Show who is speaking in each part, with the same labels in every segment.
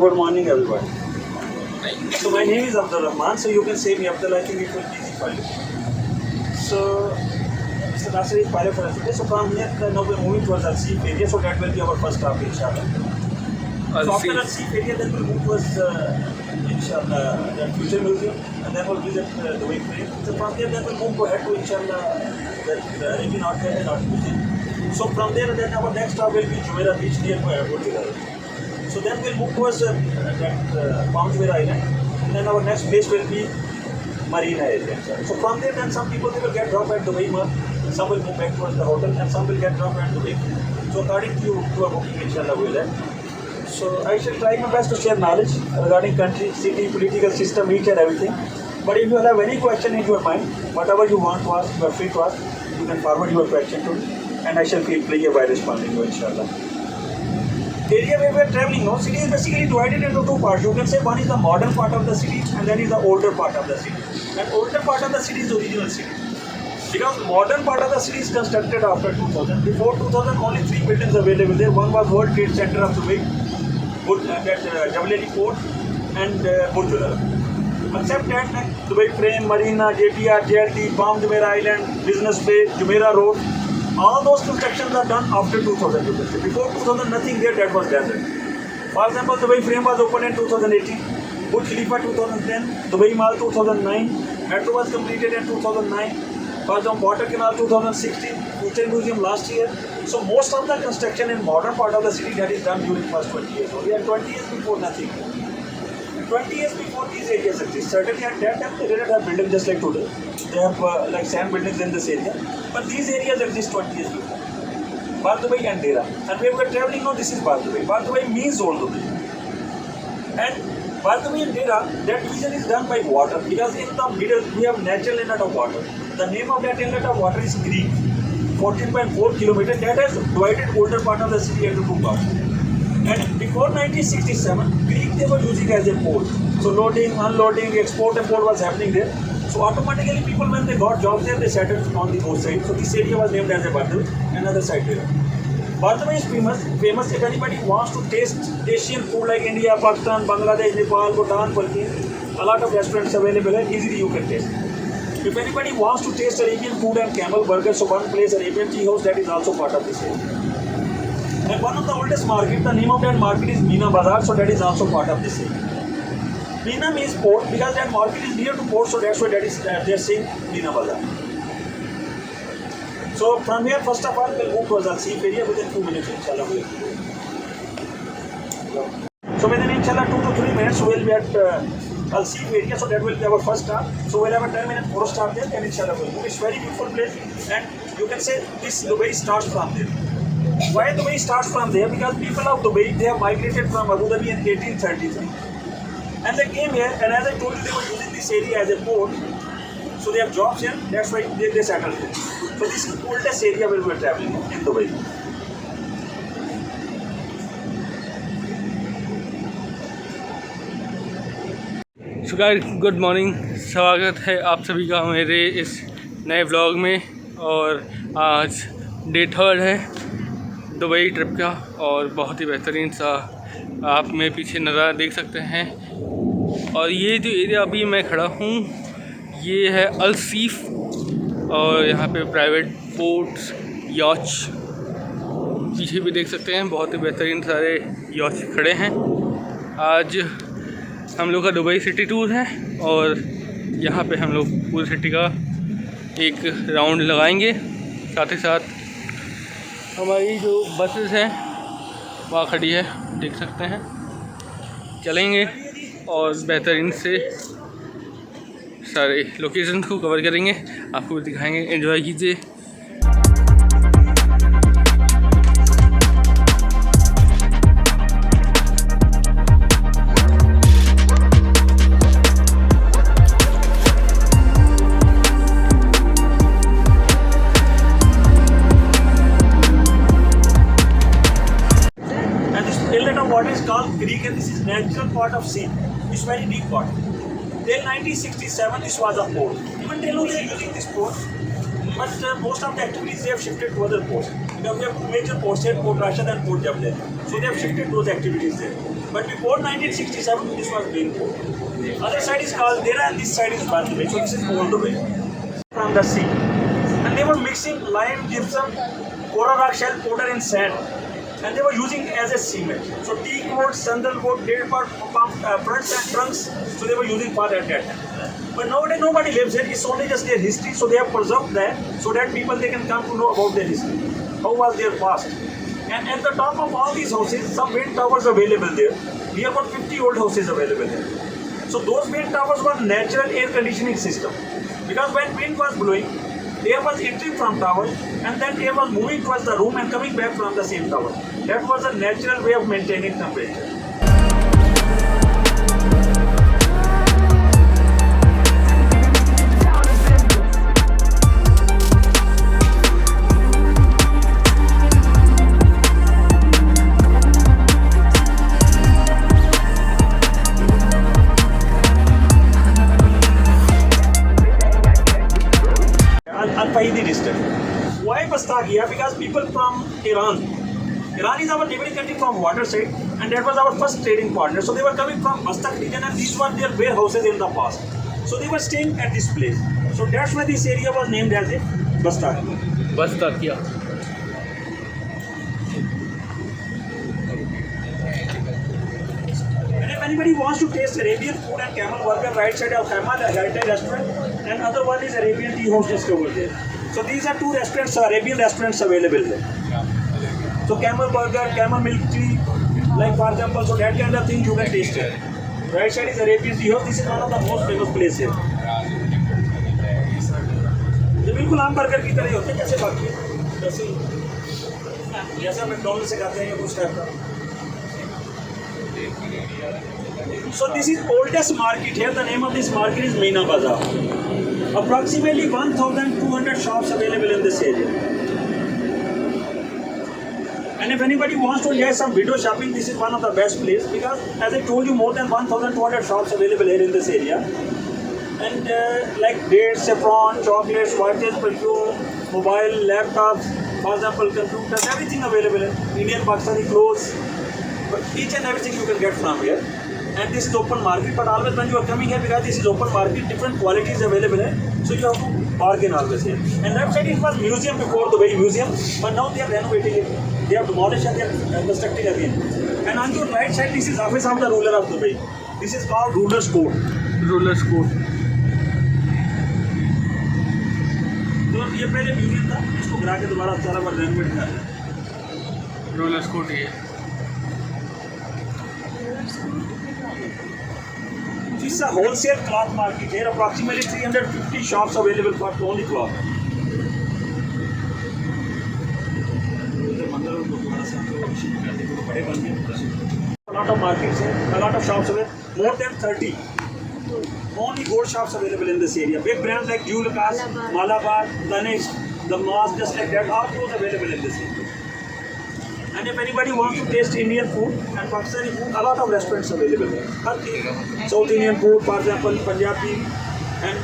Speaker 1: good morning, everybody. So my name is Abdul Rahman. So you can say me Abdul. I think it will be easy for you. So Mr. Nasir is pilot for us today. So from here, now we're moving towards Al-Seef area. So that will be our first stop, inshallah. So after Al-Seef area, then we'll move towards, inshallah, the Future Museum, and then we'll visit the Wake Frame. So from there, then we'll move ahead to, inshallah, the Arabian Orchid and Art Museum. So from there, then our next stop will be Jumeirah Beach near Airport. So then we'll move towards that Palm Jumeirah Island, and then our next place will be Marina area. So from there, then some people they will get dropped at Dubai Mall, some will move back towards the hotel, and some will get dropped at Dubai. So according to our booking, inshallah, we'll have. So I shall try my best to share knowledge regarding country, city, political system, each and everything. But if you have any question in your mind, whatever you want to ask, you are free to ask. You can forward your question to me, and I shall feel pleasure by responding to you, inshallah. Area where we are traveling now, city is basically divided into two parts. You can say one is the modern part of the city, and then is the older part of the city. And older part of the city is the original city. Because modern part of the city is constructed after 2000. Before 2000, only 3 buildings available there. One was World Trade Center of Dubai, Jebel Ali Port, and Burj Al Arab. Except that, like Dubai Frame, Marina, JTR, JLT, Palm Jumeirah Island, Business Bay, Jumeirah Road, all those constructions are done after 2000. Before 2000, nothing there that was desert. For example, Dubai Frame was opened in 2018, Burj Khalifa 2010, Dubai Mall 2009, Metro was completed in 2009, for example, Water Canal 2016, Future Museum last year. So most of the construction in modern part of the city that is done during first 20 years only, and 20 years before nothing. 20 years before these areas exist. Certainly at that time they didn't have buildings just like today. They have like sand buildings in this area. But these areas exist 20 years before. Bar Dubai and Dera. And where we are traveling now, this is Bar Dubai. Bar Dubai means Old Dubai. And Bar Dubai and Dera, that division is done by water, because in the middle we have natural inlet of water. The name of that inlet of water is Creek. 14.4 kilometers. That has divided older part of the city into two parts. And before 1967, Greek they were using as a port. So loading, unloading, export, import was happening there. So automatically people when they got jobs there, they settled on the both sides. So this area was named as a Bar Dubai, another side there. Bar Dubai is famous if anybody wants to taste Asian food like India, Pakistan, Bangladesh, Nepal, Bhutan, Philippines. A lot of restaurants available and easily you can taste. If anybody wants to taste Arabian food and camel burgers, so one place, Arabian Tea House, that is also part of this area. And one of the oldest market, the name of that market is Mina Bazaar, so that is also part of this area. Mina means port, because that market is near to port, so that's why that is they are saying Mina Bazaar. So from here, first of all, we'll move towards Al-Seef area within 2 minutes, inshallah. So within inshallah 2 to 3 minutes, we'll be at Al-Seef area, so that will be our first stop. So we'll have a 10-minute photo stop there, and inshallah we'll move. It's very beautiful place, and you can say this Dubai starts from there. Why Dubai starts from there? Because people of Dubai, they have migrated from Abu Dhabi in 1833. And they came here, and as I told you, they were using this area as a port. So they have jobs here, that's why they settled here. So this is the oldest area where we are traveling in Dubai.
Speaker 2: So guys good morning, स्वागत है आप सभी का मेरे इस नए vlog में। और आज डे 3 है दुबई ट्रिप का, और बहुत ही बेहतरीन सा आप मेरे पीछे नज़ारा देख सकते हैं। और ये जो एरिया अभी मैं खड़ा हूँ ये है अल-सीफ, और यहाँ पे प्राइवेट बोट्स, यॉच पीछे भी देख सकते हैं, बहुत ही बेहतरीन सारे यॉच खड़े हैं। आज हम लोग का दुबई सिटी टूर है, और यहाँ पे हम लोग पूरी सिटी का एक राउंड लगाएंगे। साथ ही साथ हमारी जो बसेस हैं वहाँ खड़ी है, देख सकते हैं, चलेंगे और बेहतरीन से सारे लोकेशन को कवर करेंगे, आपको भी दिखाएंगे। एंजॉय कीजिए।
Speaker 1: Water is called Creek, and this is natural part of sea. It's very deep water. Till 1967, this was a port. Even till now, they are using this port. But most of the activities they have shifted to other ports. Because we have two major ports here, Port Rashid and Port Jable. So they have shifted those activities there. But before 1967, this was main port. Other side is Caldera and this side is Bandhavgarh. So this is all the way from the sea. And they were mixing lime, gypsum, coral rock shell powder and sand. And they were using it as a cement. So teak wood, sandalwood, dead part, fronts and trunks. So they were using for at that time. But nowadays nobody lives here. It's only just their history. So they have preserved that so that people they can come to know about their history. How was their past? And at the top of all these houses, some wind towers available there. We have about 50 old houses available there. So those wind towers were natural air conditioning system. Because when wind was blowing, air was entering from tower and then air was moving towards the room and coming back from the same tower. That was a natural way of maintaining temperature. Al-Fahidi district. Why Bastar here? Because people from Iran. Iran is our neighboring country from water side and that was our first trading partner. So they were coming from Bastar region and these were their warehouses in the past. So they were staying at this place. So that's why this area was named as a Bastar.
Speaker 2: Bastar, yeah.
Speaker 1: And if anybody wants to taste Arabian food and camel burger, right side of Khayma, the Gaita restaurant, and other one is Arabian tea house just over there. So these are two restaurants, Arabian restaurants available there. So camel burger, camel milk tea, like for example, so that kind of thing you can taste here. Right side is Arabian tea house. This is one of the most famous places here. ये बिल्कुल आम burger की तरह ही होते हैं जैसे बाकी जैसे जैसा मैकडॉनल्ड से खाते हैं या कुछ टाइप का. So this is oldest market here. The name of this market is Meena Bazaar. Approximately 1,200 shops available in this area. And if anybody wants to enjoy some video shopping, this is one of the best places because, as I told you, more than 1,200 shops available here in this area. And like dates, saffron, chocolates, watches, perfume, mobile, laptops, for example, computers, everything available here. Indian, Pakistani clothes, but each and everything you can get from here. And this is open market, but always when you are coming here, because this is open market, different qualities available here, so you have to bargain always here. And left side it was museum before, the Dubai Museum, but now they are renovating it. They have demolished and they are constructing again. And on your right side, this is office of the ruler of Dubai. This is called Ruler's Court.
Speaker 2: Ruler's Court.
Speaker 1: तो ये पहले museum था, इसको गिरा के दोबारा सारा बार renovate कर रहे हैं.
Speaker 2: Ruler's Court ये.
Speaker 1: This is a wholesale cloth market here. Approximately 350 shops available for only cloth. A lot of markets here, a lot of shops available. More than 30. Only gold shops available in this area. Big brands like Jewel-Lucas, Malabar, Danish, the Mars, just like that, all those available in this area. And if anybody wants to taste Indian food and Pakistani food, a lot of restaurants available here. South Indian food, for example, Punjabi, and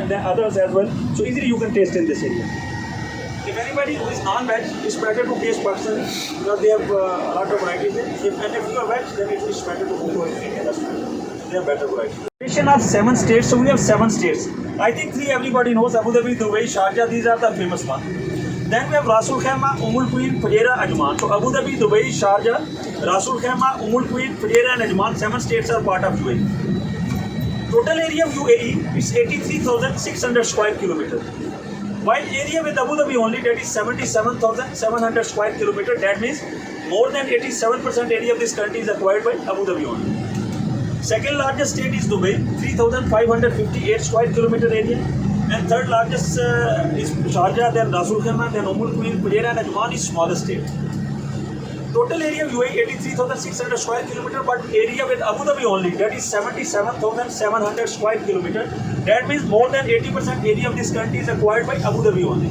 Speaker 1: the others as well. So easily you can taste in this area. If anybody who is non-veg, it's better to taste Pakistani because they have a lot of varieties there. And if you are veg, then it is better to go to an Indian restaurant. They have better varieties. Nation of 7 states, so we have 7 states. I think 3 everybody knows: Abu Dhabi, Dubai, Sharjah. These are the famous ones. Then we have Rasul Khaimah, Queen, Fujairah, Ajman. So Abu Dhabi, Dubai, Sharjah, Rasul Khaimah, Queen, Fujairah and Ajman, 7 states are part of UAE. Total area of UAE is 83,600 square kilometers. While area with Abu Dhabi only, that is 77,700 square kilometers. That means more than 87% area of this country is acquired by Abu Dhabi only. Second largest state is Dubai, 3,558 square kilometer area. And third largest is Sharjah, then Rasul Khaimah, then Queen, Fujairah and Ajman is smallest state. Total area of UAE 83,600 square kilometer, but area with Abu Dhabi only, that is 77,700 square kilometer. That means more than 80% area of this country is acquired by Abu Dhabi only.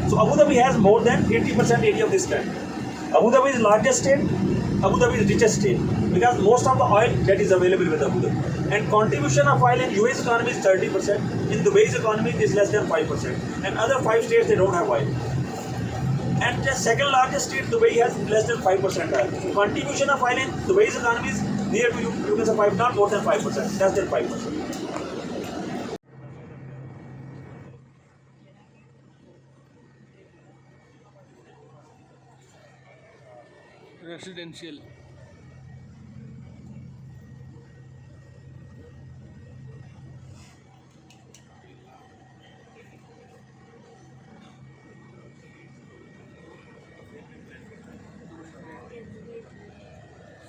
Speaker 1: So Abu Dhabi has more than 80% area of this country. Abu Dhabi is largest state, Abu Dhabi is richest state because most of the oil that is available with Abu Dhabi. And contribution of oil in US economy is 30%. In Dubai's economy, it is less than 5%. And other 5 states, they don't have oil. And the second largest state, Dubai, has less than 5% oil. Contribution of oil in Dubai's economy is near to, you can say, 5, not more than 5%, less than 5%.
Speaker 2: Residential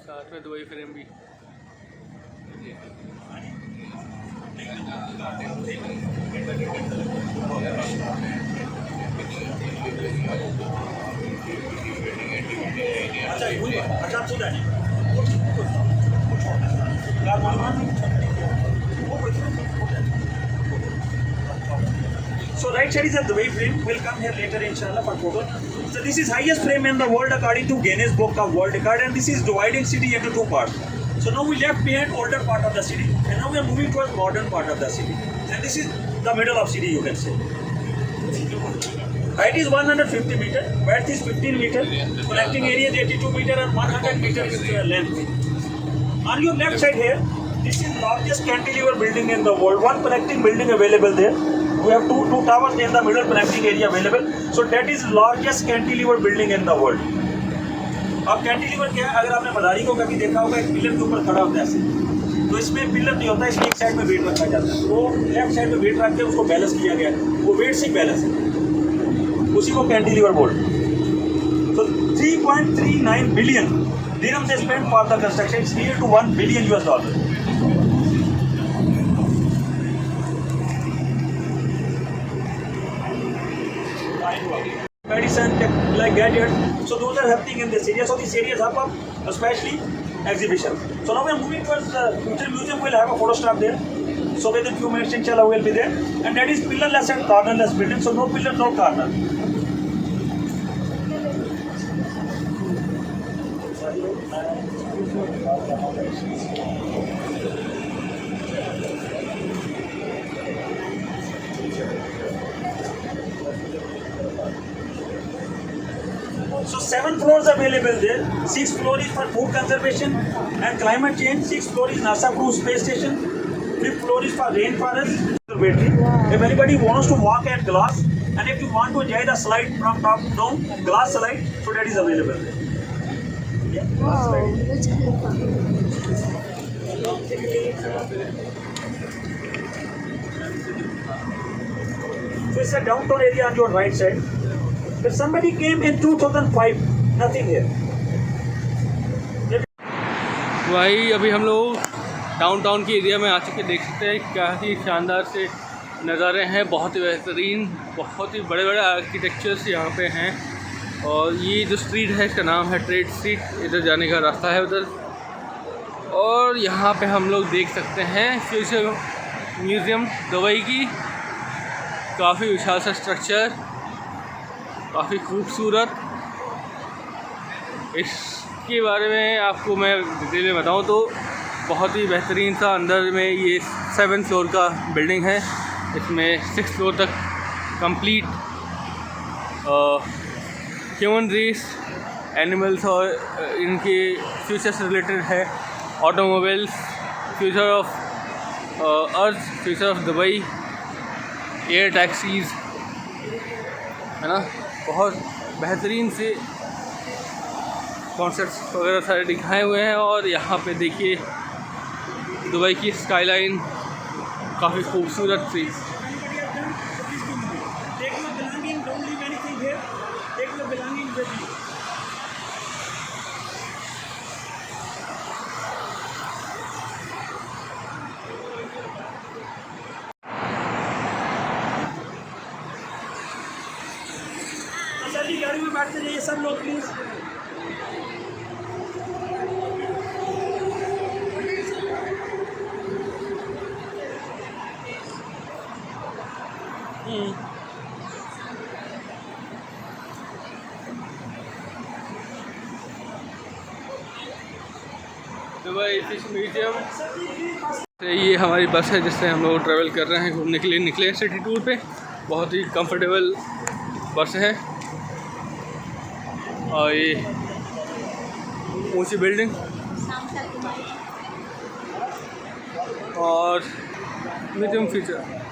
Speaker 2: साथ में Dubai frame भी
Speaker 1: अच्छा आप सुना So right side is a Dubai frame. We'll come here later inshallah for photo. So this is highest frame in the world according to Guinness Book of World Record, and this is dividing city into 2 parts. So now we left behind older part of the city, and now we are moving towards modern part of the city. And this is the middle of city, you can say. Height is 150 meter, width is 15 meter, connecting area is 82 meter, and 100 meter is length. On your left side here, this is largest cantilever building in the world. One connecting building available there. We have two towers in the middle connecting area available. So that is largest cantilever building in the world. अब cantilever क्या है, अगर आपने मदारी को कभी देखा होगा, एक पिलर के ऊपर खड़ा होता है ऐसे, तो इसमें पिलर नहीं होता, इसमें एक साइड में वेट रखा जाता है, वो लेफ्ट साइड में वेट रख के उसको बैलेंस किया गया है, वो वेट से बैलेंस है, उसी को कैंटिलीवर बोलते हैं. So 3.39 billion dirham they spent for the construction. It's near to $1 billion US. Medicine, like gadgets, so those are happening in this area. So this area is up, especially exhibition. So now we are moving towards the future museum. We'll have a photo stop there. So within few minutes, inshallah, we'll be there. And that is pillarless and cornerless building. So no pillar, no corner. So 7 floors available there. 6 floors is for food conservation and climate change. 6 floors is NASA Crew Space Station. 5th floor is for rainforest. If anybody wants to walk at glass, and if you want to enjoy the slide from top down, glass slide, so that is available there. Yeah, glass slide.
Speaker 3: That's cool.
Speaker 1: So it's a downtown area on your right side. If somebody came in 2005, nothing here.
Speaker 2: भाई अभी हम लोग downtown के area में आ चुके, देख सकते हैं क्या ही शानदार से नज़ारे हैं, बहुत ही बेहतरीन, बहुत ही बड़े बड़े आर्किटेक्चर्स यहाँ पे हैं. और ये जो स्ट्रीट है इसका नाम है ट्रेड स्ट्रीट, इधर जाने का रास्ता है उधर. और यहाँ पे हम लोग देख सकते हैं फ्यूचर म्यूज़ियम दुबई की, काफ़ी विशाल सा स्ट्रक्चर, काफ़ी खूबसूरत. इसके बारे में आपको मैं डिटेल में बताऊं तो बहुत ही बेहतरीन सा, अंदर में ये 7 फ्लोर का बिल्डिंग है. इसमें 6 फ्लोर तक कंप्लीट ह्यूमन रेस, एनिमल्स और इनके फ्यूचर से रिलेटेड है. Automobiles, future of earth, future of Dubai, air taxis, है ना. बहुत बेहतरीन से कॉन्सेप्ट्स वगैरह सारे दिखाए हुए हैं. और यहाँ पे देखिए दुबई की स्काईलाइन काफ़ी खूबसूरत थी.
Speaker 1: गाड़ी में बैठते जाइए सब लोग प्लीज.
Speaker 2: दुबई फिश म्यूजियम तो ये हमारी बस है जिससे हम लोग ट्रैवल कर रहे हैं, घूमने के लिए निकले हैं सिटी टूर पे। बहुत ही कंफर्टेबल बस है और ये ऊंची बिल्डिंग और म्यूजियम फीचर।